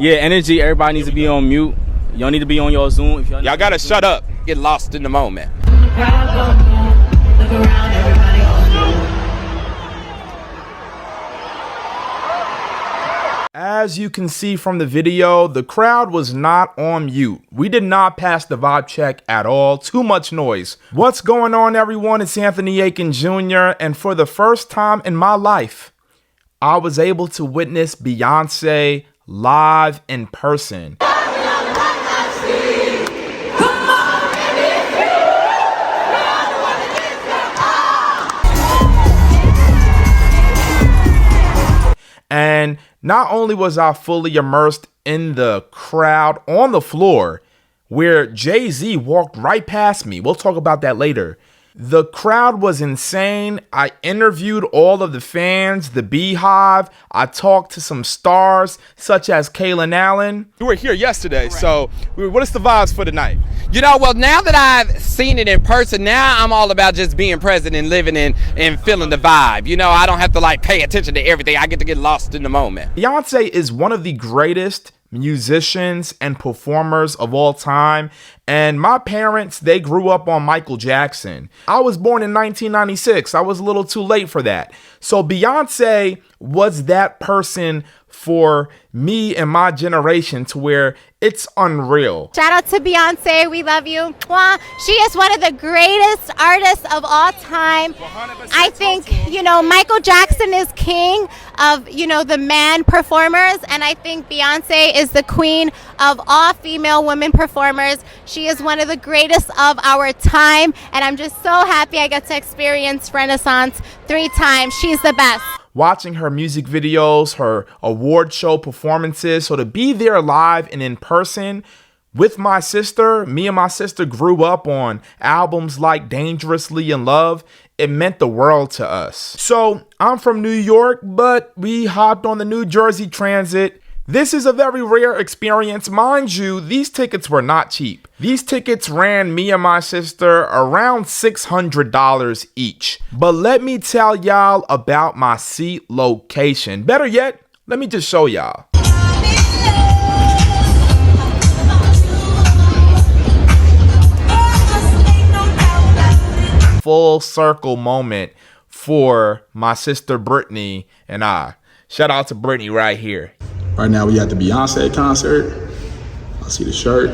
Yeah, energy. Everybody needs to be on mute. Y'all need to be on your Zoom. If y'all gotta shut up. Get lost in the moment. As you can see from the video, the crowd was not on mute. We did not pass the vibe check at all. Too much noise. What's going on, everyone? It's Anthony Aiken Jr. And for the first time in my life, I was able to witness Beyonce live in person. And not only was I fully immersed in the crowd on the floor, where Jay-Z walked right past me. We'll talk about that later. The crowd was insane. I interviewed all of the fans, the Beehive. I talked to some stars such as Kaylin Allen. You were here yesterday, so what is the vibes for tonight? You know, well, now that I've seen it in person, now I'm all about just being present and living in and feeling the vibe. You know, I don't have to like pay attention to everything. I get to get lost in the moment. Beyonce is one of the greatest musicians and performers of all time, and my parents, they grew up on Michael Jackson. I was born in 1996. I was a little too late for that. So Beyonce was that person for me and my generation to where it's unreal. Shout out to Beyonce. We love you. She is one of the greatest artists of all time. I think, you know, Michael Jackson is king of, you know, the man performers, and I think Beyonce is the queen of all female women performers. She is one of the greatest of our time, and I'm just so happy I get to experience Renaissance 3 times. She's the best. Watching her music videos, her award show performances, so to be there live and in person with my sister, me and my sister grew up on albums like Dangerously in Love. It meant the world to us. So I'm from New York, but we hopped on the New Jersey Transit. This is a very rare experience. Mind you, these tickets were not cheap. These tickets ran me and my sister around $600 each. But let me tell y'all about my seat location. Better yet, let me just show y'all. Full circle moment for my sister Brittany and I. Shout out to Brittany right here. Right now we at the Beyonce concert. I see the shirt.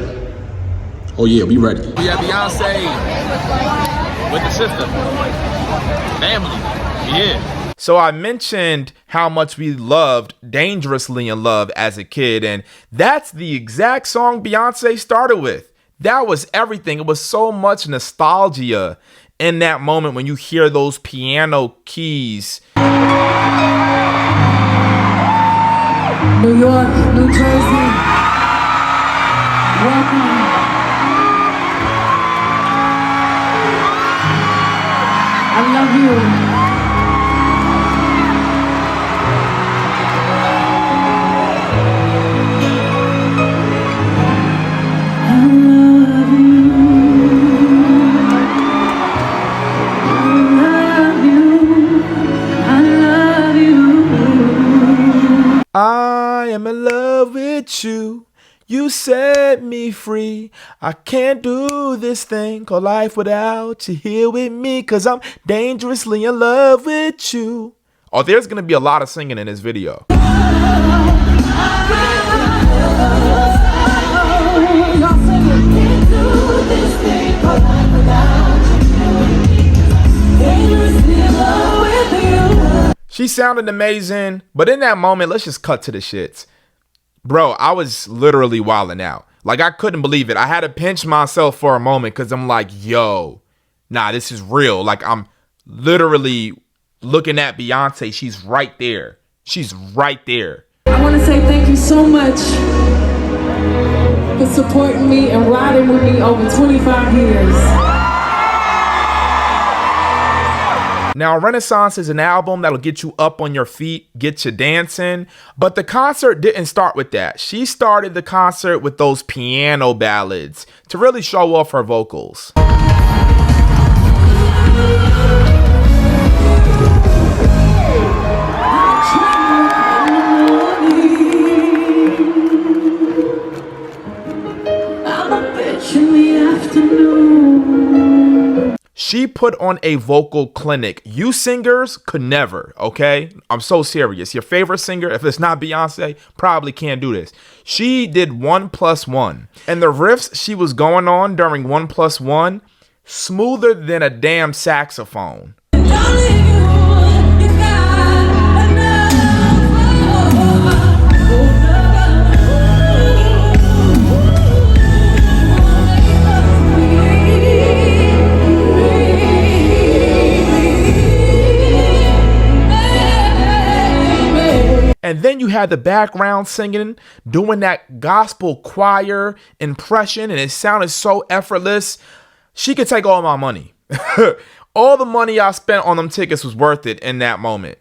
Oh yeah, we ready. We at Beyonce with the sister. Family, yeah. So I mentioned how much we loved Dangerously in Love as a kid, and that's the exact song Beyonce started with. That was everything. It was so much nostalgia in that moment when you hear those piano keys. New York, New Jersey, welcome. I love you. I am in love with you. You set me free. I can't do this thing called life without you here with me, 'cause I'm dangerously in love with you. Oh, there's gonna be a lot of singing in this video. She sounded amazing, but in that moment, let's just cut to the shits. Bro, I was literally wilding out. Like, I couldn't believe it. I had to pinch myself for a moment because I'm like, yo, nah, this is real. Like, I'm literally looking at Beyonce. She's right there. She's right there. I want to say thank you so much for supporting me and riding with me over 25 years. Now, Renaissance is an album that'll get you up on your feet, get you dancing. But the concert didn't start with that. She started the concert with those piano ballads to really show off her vocals. She put on a vocal clinic. You singers could never, okay? I'm so serious. Your favorite singer, if it's not Beyonce, probably can't do this. She did 1+1. And the riffs she was going on during 1+1, smoother than a damn saxophone. And then you had the background singing, doing that gospel choir impression, and it sounded so effortless. She could take all my money. All the money I spent on them tickets was worth it in that moment.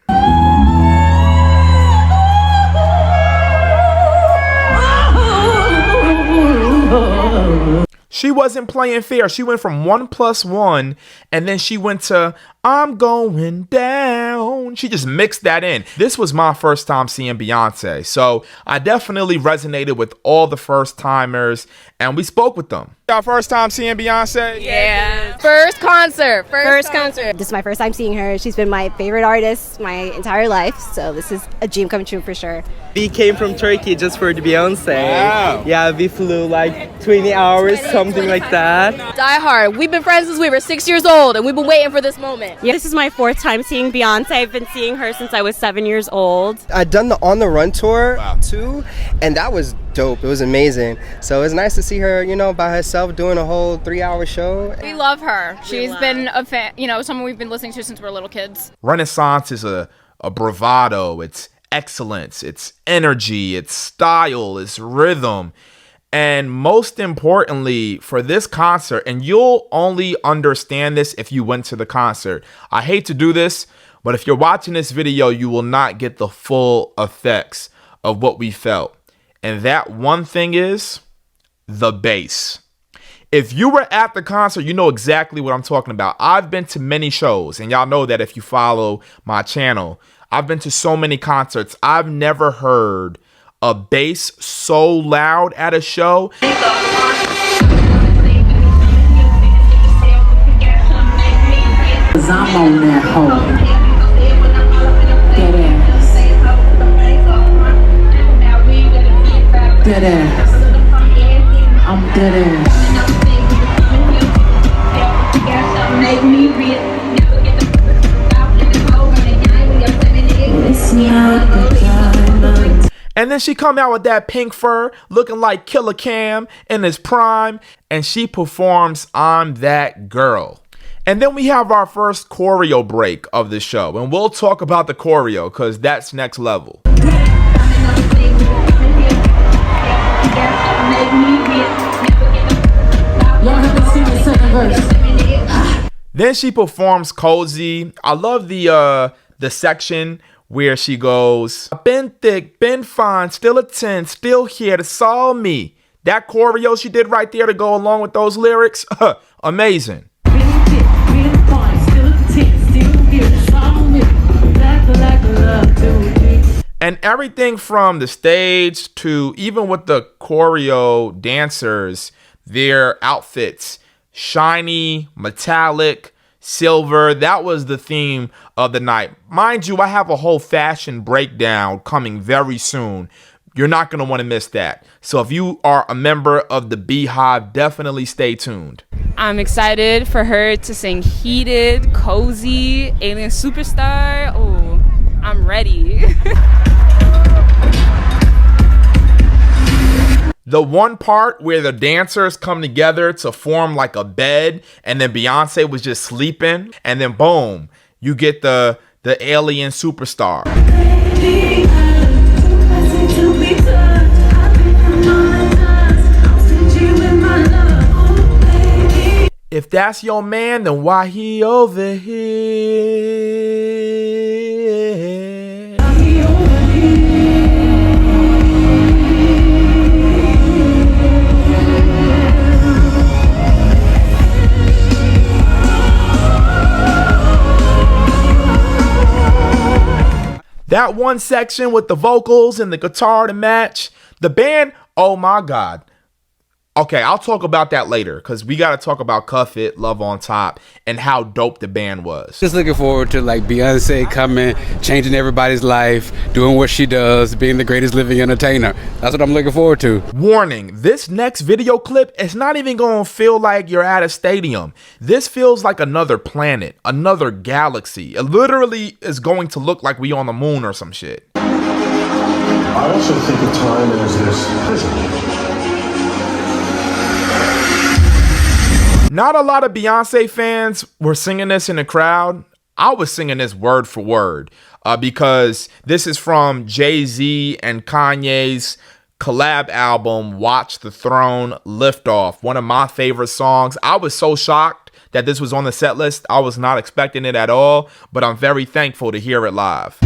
She wasn't playing fair. She went from 1+1 and then she went to I'm going down. She just mixed that in. This was my first time seeing Beyonce. So I definitely resonated with all the first timers and we spoke with them. Y'all first time seeing Beyonce? Yeah. First concert. This is my first time seeing her. She's been my favorite artist my entire life. So this is a dream come true for sure. We came from Turkey just for the Beyonce. Wow. Yeah, we flew like 20 hours, something like that. Die hard. We've been friends since we were 6 years old and we've been waiting for this moment. Yeah, this is my 4th time seeing Beyonce. I've been seeing her since I was 7 years old. I've done the On the Run tour too, and that was dope. It was amazing. So it was nice to see her, you know, by herself doing a whole 3-hour show. We love her. She's been a fan, you know, someone we've been listening to since we were little kids. Renaissance is a bravado. It's excellence. It's energy. It's style. It's rhythm. And most importantly, for this concert, and you'll only understand this if you went to the concert. I hate to do this, but if you're watching this video, you will not get the full effects of what we felt. And that one thing is the bass. If you were at the concert, you know exactly what I'm talking about. I've been to many shows, and y'all know that if you follow my channel. I've been to so many concerts. I've never heard a bass so loud at a show. I'm on that hoe. Dead ass. Dead ass. I'm dead ass. And then she come out with that pink fur, looking like Killer Cam in his prime, and she performs I'm That Girl. And then we have our first choreo break of the show, and we'll talk about the choreo because that's next level. Then she performs Cozy. I love the section where she goes, been thick, been fine, still a 10, still here to solve me. That choreo she did right there to go along with those lyrics, amazing. And everything from the stage to even with the choreo dancers, their outfits, shiny, metallic, silver, that was the theme of the night. Mind you, I have a whole fashion breakdown coming very soon. You're not going to want to miss that. So if you are a member of the Beehive, definitely stay tuned. I'm excited for her to sing Heated, Cozy, Alien Superstar. Oh, I'm ready. The one part where the dancers come together to form like a bed and then Beyonce was just sleeping and then boom, you get the Alien Superstar. If that's your man, then why he over here? That one section with the vocals and the guitar to match, the band, oh my God. Okay, I'll talk about that later because we got to talk about Cuff It, Love on Top, and how dope the band was. Just looking forward to like Beyonce coming, changing everybody's life, doing what she does, being the greatest living entertainer. That's what I'm looking forward to. Warning, this next video clip is not even going to feel like you're at a stadium. This feels like another planet, another galaxy. It literally is going to look like we on the moon or some shit. I also think of time as this prison. Not a lot of Beyonce fans were singing this in the crowd. I was singing this word for word because this is from Jay-Z and Kanye's collab album, Watch the Throne Liftoff, one of my favorite songs. I was so shocked that this was on the set list. I was not expecting it at all, but I'm very thankful to hear it live.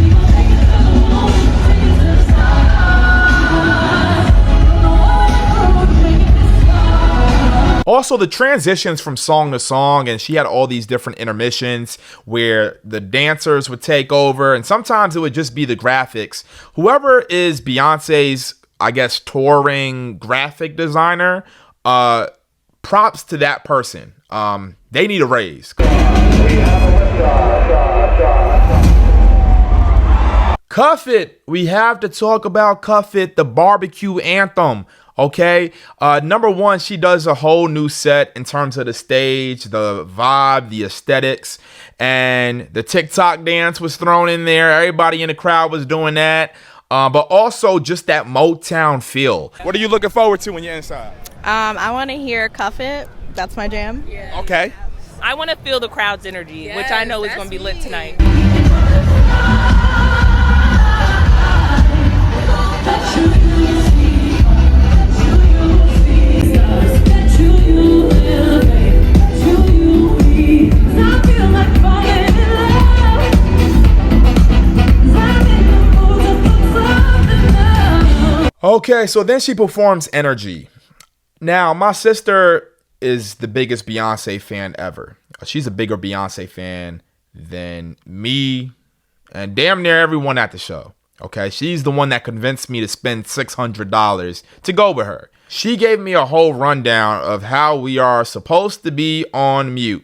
Also, the transitions from song to song, and she had all these different intermissions where the dancers would take over, and sometimes it would just be the graphics. Whoever is Beyonce's, I guess, touring graphic designer, props to that person. They need a raise. Cuff It. We have to talk about Cuff It, the barbecue anthem. Okay, number one, she does a whole new set in terms of the stage, the vibe, the aesthetics, and the TikTok dance was thrown in there. Everybody in the crowd was doing that, but also just that Motown feel. What are you looking forward to when you're inside? I want to hear Cuff It. That's my jam. Yeah. Okay. I want to feel the crowd's energy, which I know is going to be lit tonight. Okay, so then she performs Energy. Now, my sister is the biggest Beyonce fan ever. She's a bigger Beyonce fan than me and damn near everyone at the show. Okay, she's the one that convinced me to spend $600 to go with her. She gave me a whole rundown of how we are supposed to be on mute.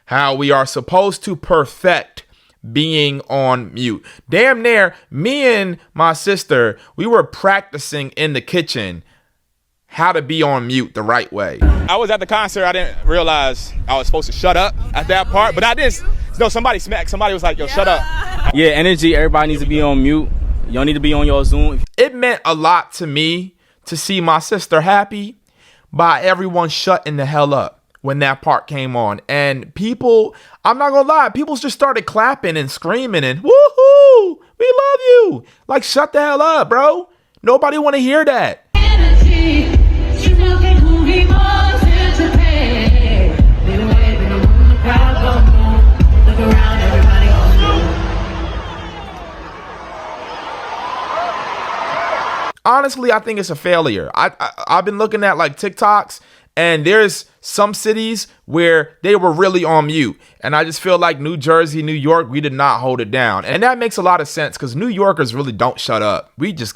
How we are supposed to perfect being on mute. Damn near, me and my sister, we were practicing in the kitchen how to be on mute the right way. I was at the concert. I didn't realize I was supposed to shut up at that part, but I didn't. No, somebody smacked. Somebody was like, yo, shut up. Yeah, energy. Everybody needs to be on mute. Y'all need to be on your Zoom. It meant a lot to me to see my sister happy by everyone shutting the hell up when that part came on. And people, I'm not gonna lie, people just started clapping and screaming and woohoo, we love you. Like, shut the hell up, bro. Nobody want to hear that. Honestly, I think it's a failure. I've been looking at like TikToks, and there's some cities where they were really on mute. And I just feel like New Jersey, New York, we did not hold it down. And that makes a lot of sense because New Yorkers really don't shut up. We just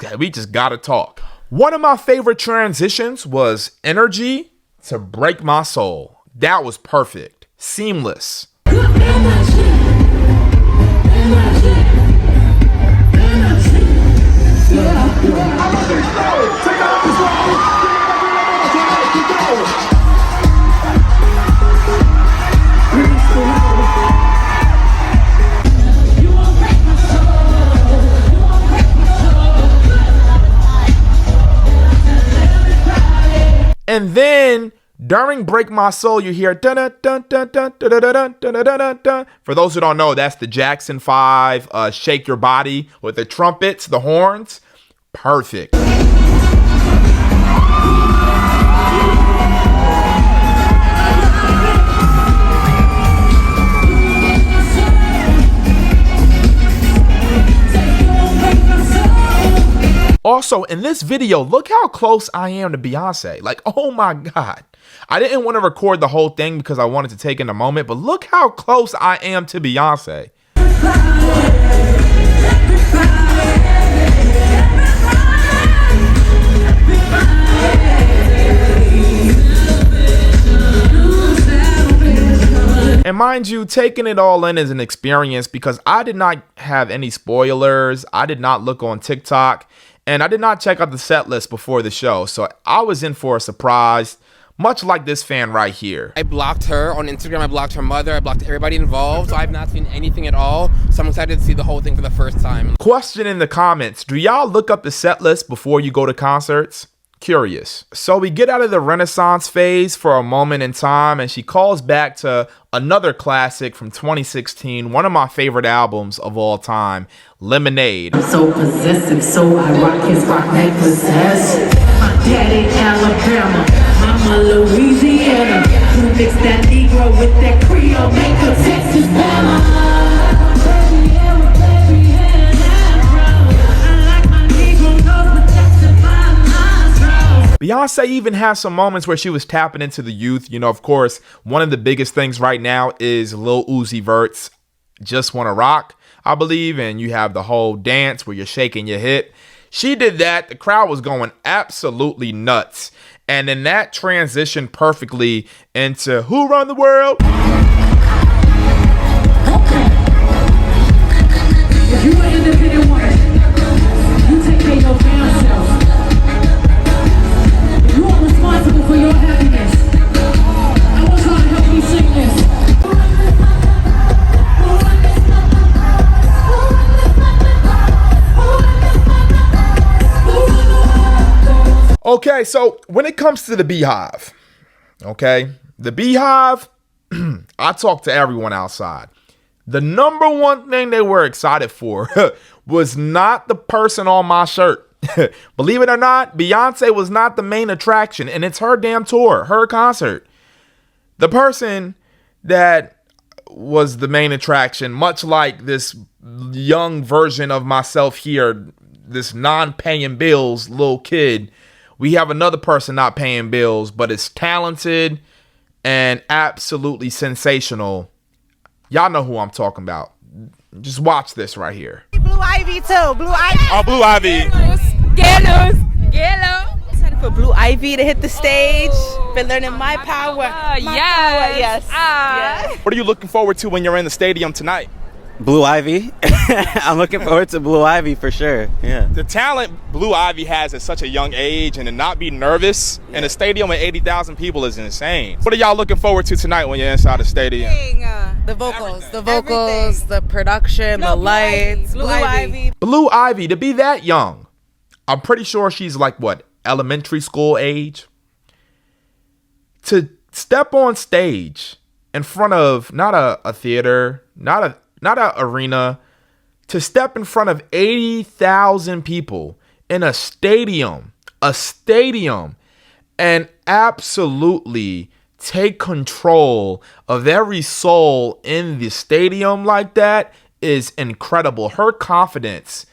gotta talk. One of my favorite transitions was Energy to Break My Soul. That was perfect. Seamless. And then during Break My Soul, you hear dun dun dun dun dun dun dun dun dun dun. For those who don't know, that's the Jackson 5 Shake Your Body with the trumpets, the horns. Perfect. Also, in this video, look how close I am to Beyonce. Like, oh my God. I didn't want to record the whole thing because I wanted to take in a moment, but look how close I am to Beyonce. And mind you, taking it all in is an experience because I did not have any spoilers. I did not look on TikTok and I did not check out the set list before the show. So I was in for a surprise, much like this fan right here. I blocked her on Instagram. I blocked her mother. I blocked everybody involved. So I've not seen anything at all. So I'm excited to see the whole thing for the first time. Question in the comments. Do y'all look up the set list before you go to concerts? Curious. So we get out of the Renaissance phase for a moment in time and she calls back to another classic from 2016, one of my favorite albums of all time, Lemonade. I'm so possessive, so I rock his rock necklaces. My daddy Alabama, mama Louisiana. Who mixed that Negro with that Creole, make a Texas Bama. Beyonce even has some moments where she was tapping into the youth. You know, of course, one of the biggest things right now is Lil Uzi Vert's Just Wanna Rock, I believe. And you have the whole dance where you're shaking your hip. She did that. The crowd was going absolutely nuts. And then that transitioned perfectly into Who Run the World? If you an independent woman, you take care of your damn self. You are responsible for your happiness. I want y'all to help me sing this. Okay, so when it comes to the Beehive, okay, the Beehive, I talked to everyone outside. The number one thing they were excited for was not the person on my shirt. Believe it or not, Beyonce was not the main attraction, and it's her damn tour, her concert. The person that was the main attraction, much like this young version of myself here, this non-paying bills little kid, we have another person not paying bills, but is talented and absolutely sensational. Y'all know who I'm talking about. Just watch this right here. Blue Ivy too. Blue Ivy. Oh, Blue Ivy. Get loose. Get low. Excited for Blue Ivy to hit the stage. Been learning my power. My power. Yes. What are you looking forward to when you're in the stadium tonight? Blue Ivy. I'm looking forward to Blue Ivy for sure. Yeah. The talent Blue Ivy has at such a young age, and to not be nervous in a stadium with 80,000 people is insane. What are y'all looking forward to tonight when you're inside the stadium? The vocals, the production, the lights. Blue Ivy. Blue Ivy, to be that young, I'm pretty sure she's like, what, elementary school age? To step on stage in front of not a theater, not an arena, to step in front of 80,000 people in a stadium, and absolutely take control of every soul in the stadium like that is incredible. Her confidence,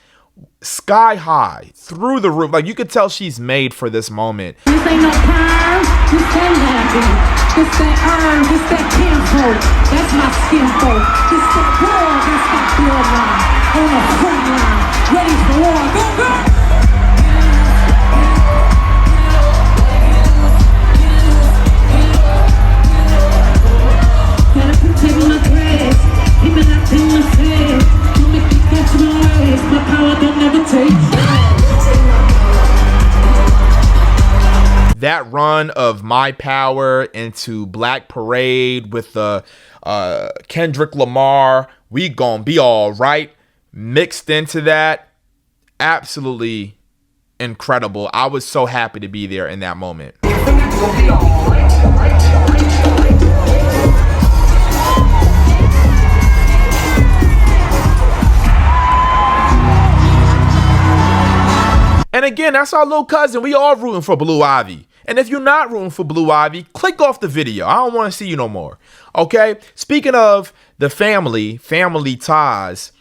sky high, through the roof. Like, you could tell she's made for this moment. This ain't no pie, this that happy. This that herb, this that kinfolk. That's my skin folk. This that war, this that bloodline. On the front line, ready for war. Go, go! Gotta protect my grass, keep it locked in my head. Don't make me catch my ways. My power don't never take. That run of My Power into Black Parade with the Kendrick Lamar, We Gon' Be All Right, mixed into that, absolutely incredible. I was so happy to be there in that moment. And again, that's our little cousin. We all rooting for Blue Ivy. And if you're not rooting for Blue Ivy, click off the video. I don't want to see you no more. Okay? Speaking of the family ties,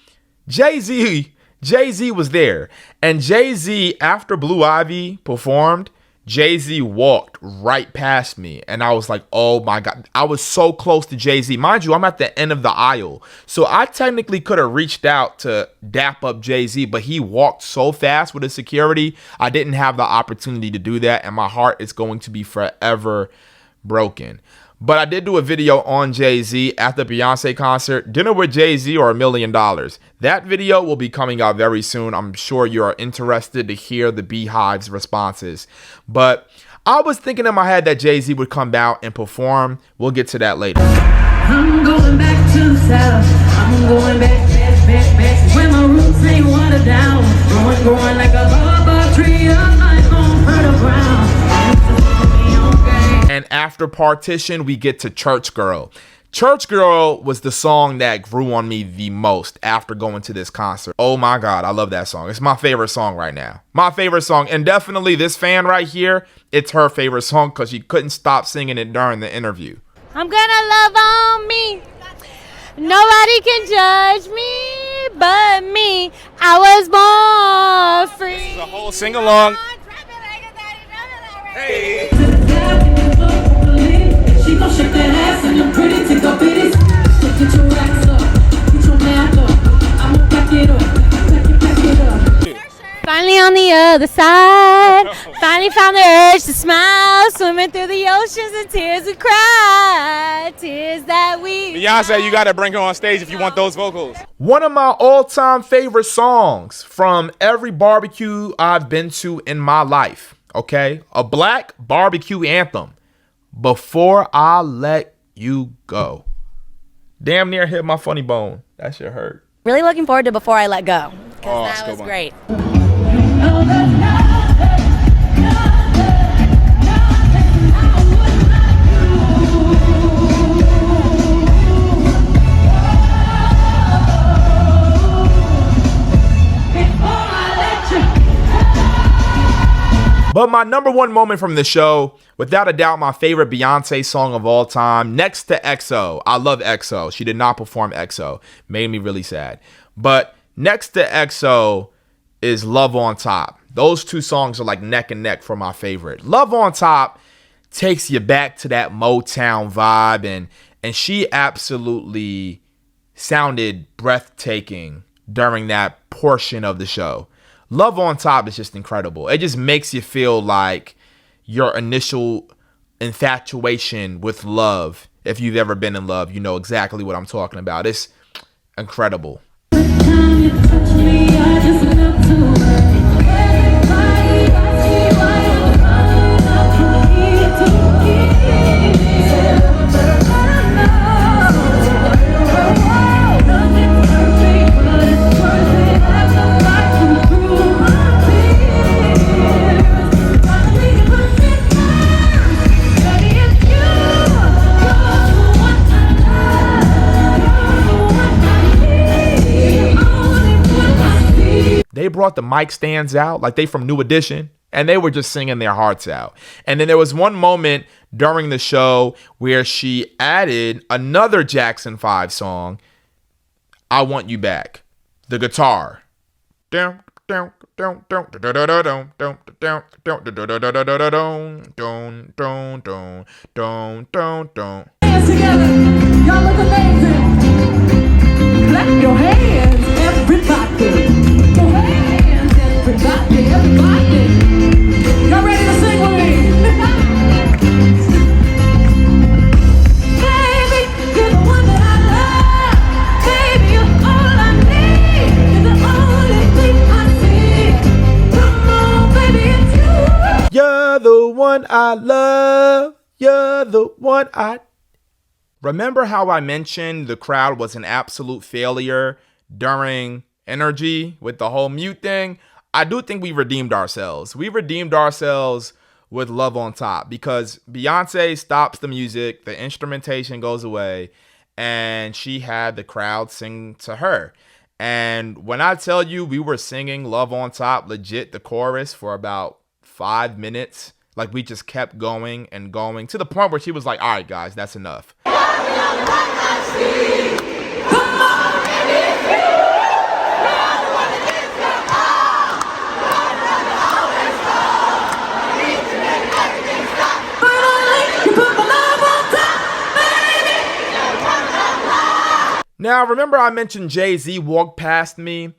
Jay-Z Jay-Z was there. And Jay-Z, after Blue Ivy performed, Jay-Z walked right past me. And I was like, oh my God. I was so close to Jay-Z. Mind you, I'm at the end of the aisle. So I technically could have reached out to dap up Jay-Z, but he walked so fast with his security, I didn't have the opportunity to do that. And my heart is going to be forever broken. But I did do a video on Jay-Z at the Beyonce concert, Dinner with Jay-Z or $1 Million. That video will be coming out very soon. I'm sure you are interested to hear the Beehive's responses. But I was thinking in my head that Jay-Z would come out and perform. We'll get to that later. I'm going back to the south. I'm going back, where my roots ain't watered down. Growing like a baba tree on my home, fertile ground. And after Partition, we get to Church Girl. Church Girl was the song that grew on me the most after going to this concert. Oh my God, I love that song. It's my favorite song right now. My favorite song. And definitely this fan right here, it's her favorite song because she couldn't stop singing it during the interview. I'm gonna love on me. Nobody can judge me but me. I was born free. This is a whole sing-along. Hey. She gon' shake that ass and you're pretty, take up bitties. Get your racks up, get your math up. I'ma back it up, back it up. Finally on the other side. Finally found the urge to smile. Swimming through the oceans and tears we cry. Tears that we... Beyonce, you got to bring her on stage if you want those vocals. One of my all-time favorite songs from every barbecue I've been to in my life. Okay? A black barbecue anthem. Before I Let You Go. Damn near hit my funny bone. That shit hurt. Really looking forward to Before I Let Go. Oh, that was great. But my number one moment from the show, without a doubt, my favorite Beyonce song of all time, next to EXO. I love EXO. She did not perform EXO. Made me really sad. But next to EXO is Love on Top. Those two songs are like neck and neck for my favorite. Love on Top takes you back to that Motown vibe, and she absolutely sounded breathtaking during that portion of the show. Love on Top is just incredible. It just makes you feel like your initial infatuation with love. If you've ever been in love, you know exactly what I'm talking about. It's incredible. They brought the mic stands out like they from New Edition, and they were just singing their hearts out. And then there was one moment during the show where she added another Jackson 5 song, I Want You Back. The guitar. Hands together, y'all look amazing. Clap your hands, everybody. Your hands, everybody, everybody. Y'all ready to sing with me? Baby, you're the one that I love. Baby, you're all I need. You're the only thing I see. Come on, baby, it's you. You're the one I love. You're the one I... Remember how I mentioned the crowd was an absolute failure during Energy with the whole mute thing? I do think we redeemed ourselves. We redeemed ourselves with Love on Top because Beyonce stops the music, the instrumentation goes away, and she had the crowd sing to her. And when I tell you we were singing Love on Top, legit the chorus for about 5 minutes, like we just kept going and going to the point where she was like, all right, guys, that's enough. Now, remember I mentioned Jay-Z walked past me?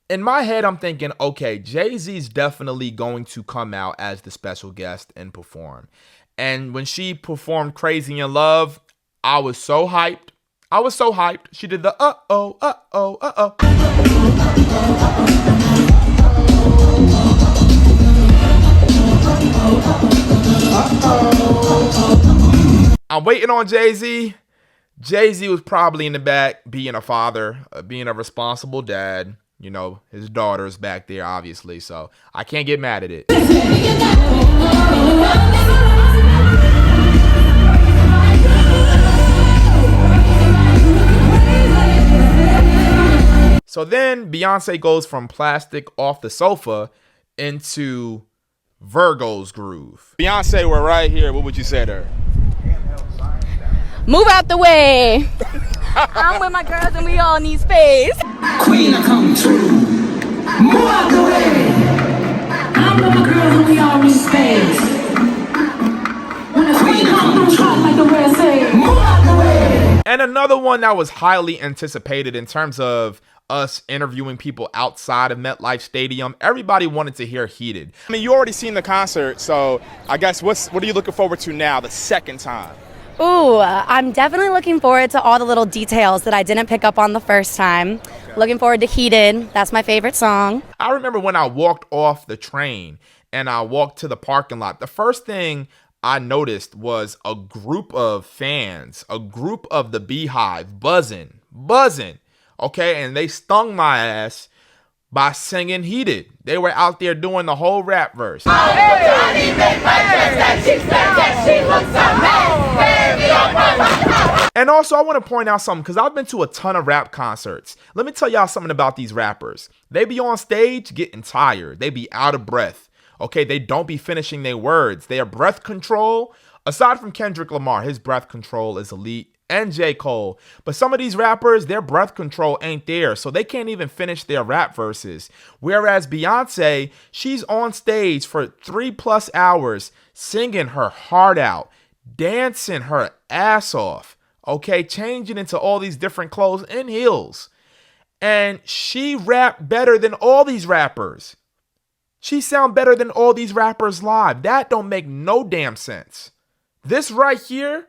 In my head, I'm thinking, okay, Jay-Z's definitely going to come out as the special guest and perform. And when she performed Crazy in Love, I was so hyped. I was so hyped. She did the uh-oh, uh-oh, uh-oh. I'm waiting on Jay-Z. Jay-Z was probably in the back being a father, being a responsible dad. You know, his daughter's back there, obviously, so I can't get mad at it. So then Beyonce goes from Plastic Off the Sofa into Virgo's Groove. Beyonce, we're right here. What would you say to her? Move out the way. I'm with my girls and we all need space. Queen, I come true. Move out the way. I'm with my girls and we all need space. When the queen come through, talk like the way say. Move out the way. And another one that was highly anticipated in terms of us interviewing people outside of MetLife Stadium. Everybody wanted to hear Heated. I mean, you already seen the concert, so I guess what are you looking forward to now, the second time? Ooh, I'm definitely looking forward to all the little details that I didn't pick up on the first time. Okay. Looking forward to Heated. That's my favorite song. I remember when I walked off the train and I walked to the parking lot, the first thing I noticed was a group of fans, a group of the Beehive buzzing, okay? And they stung my ass by singing Heated. They were out there doing the whole rap verse. And also, I want to point out something, because I've been to a ton of rap concerts. Let me tell y'all something about these rappers. They be on stage getting tired. They be out of breath. Okay, they don't be finishing their words. Their breath control, aside from Kendrick Lamar, his breath control is elite, and J. Cole. But some of these rappers, their breath control ain't there, so they can't even finish their rap verses. Whereas Beyonce, she's on stage for 3+ hours singing her heart out, dancing her ass off, okay, changing into all these different clothes and heels. And she rapped better than all these rappers. She sound better than all these rappers live. That don't make no damn sense. This right here,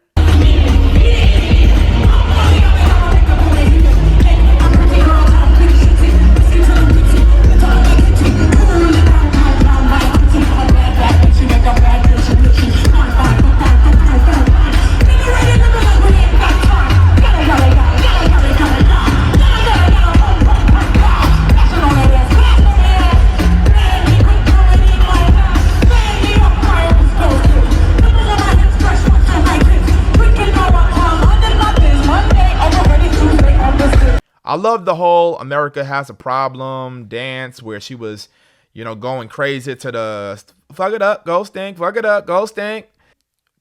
I love the whole America Has a Problem dance where she was, you know, going crazy to the fuck it up, go stink, fuck it up, go stink.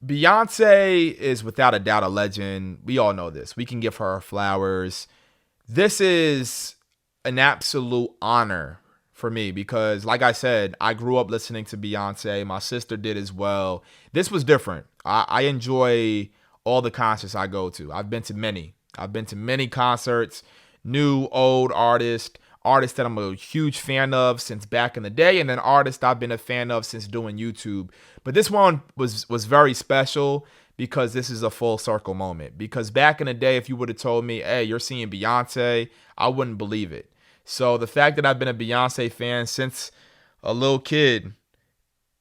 Beyonce is without a doubt a legend. We all know this. We can give her flowers. This is an absolute honor for me because, like I said, I grew up listening to Beyonce. My sister did as well. This was different. I enjoy all the concerts I go to. I've been to many. I've been to many concerts. New, old artists that I'm a huge fan of since back in the day, and then artists I've been a fan of since doing YouTube. But this one was very special because this is a full circle moment. Because back in the day, if you would have told me, hey, you're seeing Beyonce, I wouldn't believe it. So the fact that I've been a Beyonce fan since a little kid,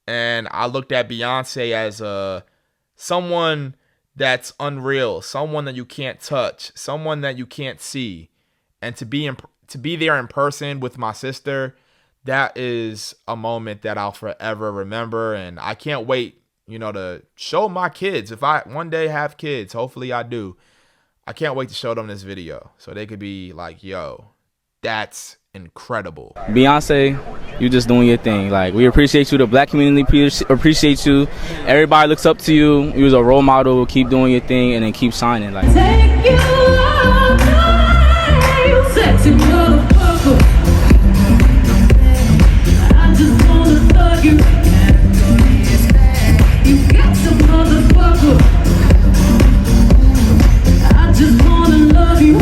and I looked at Beyonce as someone that's unreal, someone that you can't touch, someone that you can't see. And to be there in person with my sister, that is a moment that I'll forever remember. And I can't wait, you know, to show my kids. If I one day have kids, hopefully I do. I can't wait to show them this video so they could be like, yo, that's incredible. Beyonce, you just doing your thing. Like, we appreciate you. The black community appreciate you. Everybody looks up to you. You was a role model. Keep doing your thing and then keep shining. Like, Take you all night, sexy motherfucker. I just wanna thug you. You got some motherfucker. I just wanna love you.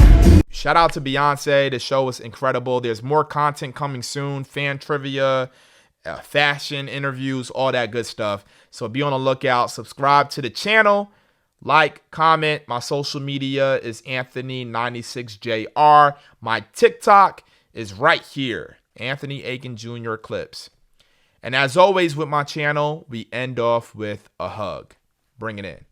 shout out to Beyonce. The show was incredible. There's more content coming soon. Fan trivia, fashion interviews, all that good stuff. So be on the lookout. Subscribe to the channel. Like, comment. My social media is Anthony96JR. My TikTok is right here. Anthony Aiken Jr. Clips. And as always with my channel, we end off with a hug. Bring it in.